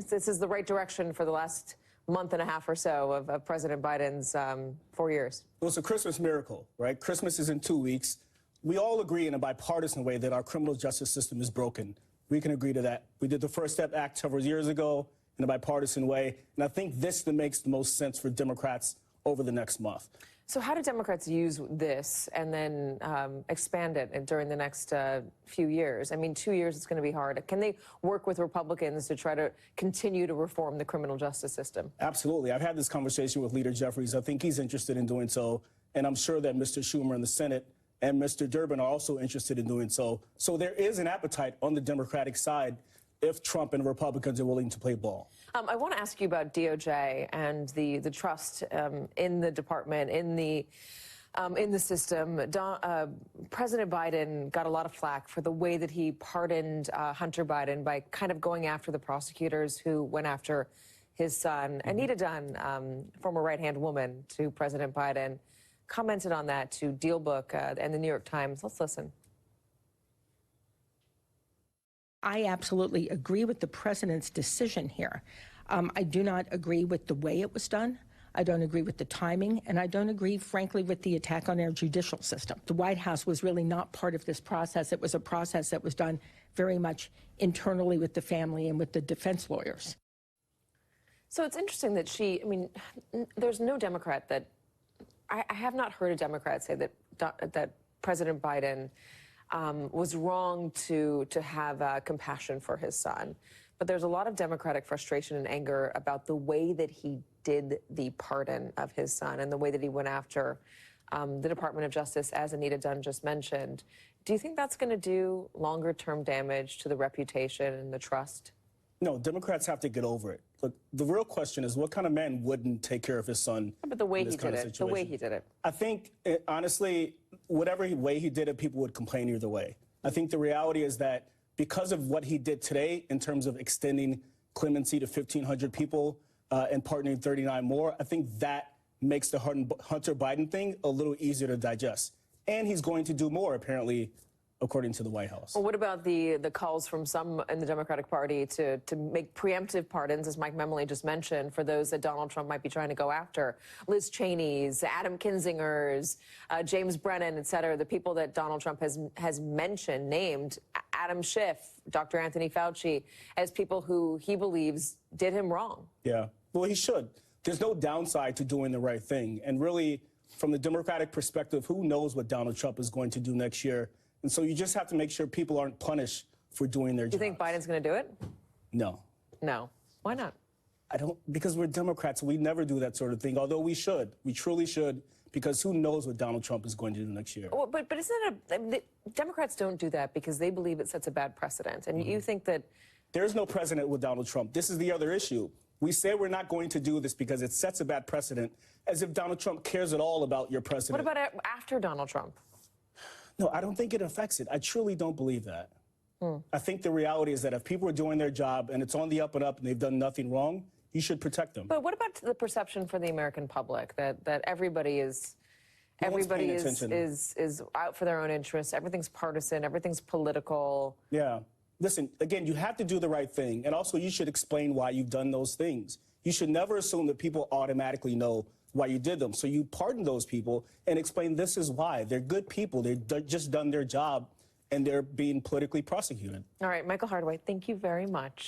this is the right direction for the last month and a half or so of President Biden's 4 years? Well, it's a Christmas miracle, right? Christmas is in 2 weeks. We all agree in a bipartisan way that our criminal justice system is broken. We can agree to that. We did the First Step Act several years ago in a bipartisan way, and I think this makes the most sense for Democrats over the next month. So how do Democrats use this and then expand it during the next few years? I mean, 2 years is going to be hard. Can they work with Republicans to try to continue to reform the criminal justice system? Absolutely. I've had this conversation with Leader Jeffries. I think he's interested in doing so, and I'm sure that Mr. Schumer in the Senate and Mr. Durbin are also interested in doing so. So there is an appetite on the Democratic side if Trump and Republicans are willing to play ball. I want to ask you about DOJ and the trust in the department, in the system. President Biden got a lot of flack for the way that he pardoned Hunter Biden by kind of going after the prosecutors who went after his son. Aide, former right-hand woman to President Biden, commented on that to DealBook and the New York Times. Let's listen. I absolutely agree with the president's decision here. I do not agree with the way it was done. I don't agree with the timing, and I don't agree, frankly, with the attack on our judicial system. The White House was really not part of this process. It was a process that was done very much internally with the family and with the defense lawyers. So it's interesting that there's no Democrat that, I have not heard a Democrat say that President Biden was wrong to have compassion for his son. But there's a lot of Democratic frustration and anger about the way that he did the pardon of his son and the way that he went after the Department of Justice, as Anita Dunn just mentioned. Do you think that's going to do longer-term damage to the reputation and the trust? No, Democrats have to get over it. Look, the real question is, what kind of man wouldn't take care of his son? But the way he did it, the way he did it. I think, honestly, whatever way he did it, people would complain either way. I think the reality is that because of what he did today in terms of extending clemency to 1,500 people and pardoning 39 more, I think that makes the Hunter Biden thing a little easier to digest. And he's going to do more, apparently, according to the White House. Well, what about the calls from some in the Democratic Party to make preemptive pardons, as Mike Memoli just mentioned, for those that Donald Trump might be trying to go after? Liz Cheney's, Adam Kinzinger's, James Brennan, et cetera, the people that Donald Trump has mentioned, named, Adam Schiff, Dr. Anthony Fauci, as people who he believes did him wrong. Yeah, well, he should. There's no downside to doing the right thing. And really, from the Democratic perspective, who knows what Donald Trump is going to do next year? And so you just have to make sure people aren't punished for doing their jobs. Do you think Biden's going to do it? No. No. Why not? I don't, because we're Democrats. We never do that sort of thing, although we should. We truly should, because who knows what Donald Trump is going to do next year. Well, but isn't it Democrats don't do that because they believe it sets a bad precedent. And you think that... There's no precedent with Donald Trump. This is the other issue. We say we're not going to do this because it sets a bad precedent, as if Donald Trump cares at all about your precedent. What about after Donald Trump? No, I don't think it affects it. I truly don't believe that. I think the reality is that if people are doing their job and it's on the up and up and they've done nothing wrong, you should protect them. But what about the perception for the American public that everybody is out for their own interests? Everything's partisan. Everything's political. Yeah. Listen, again, you have to do the right thing. And also, you should explain why you've done those things. You should never assume that people automatically know why you did them. So you pardon those people and explain this is why. They're good people. They've just done their job, and they're being politically prosecuted. All right, Michael Hardaway, thank you very much.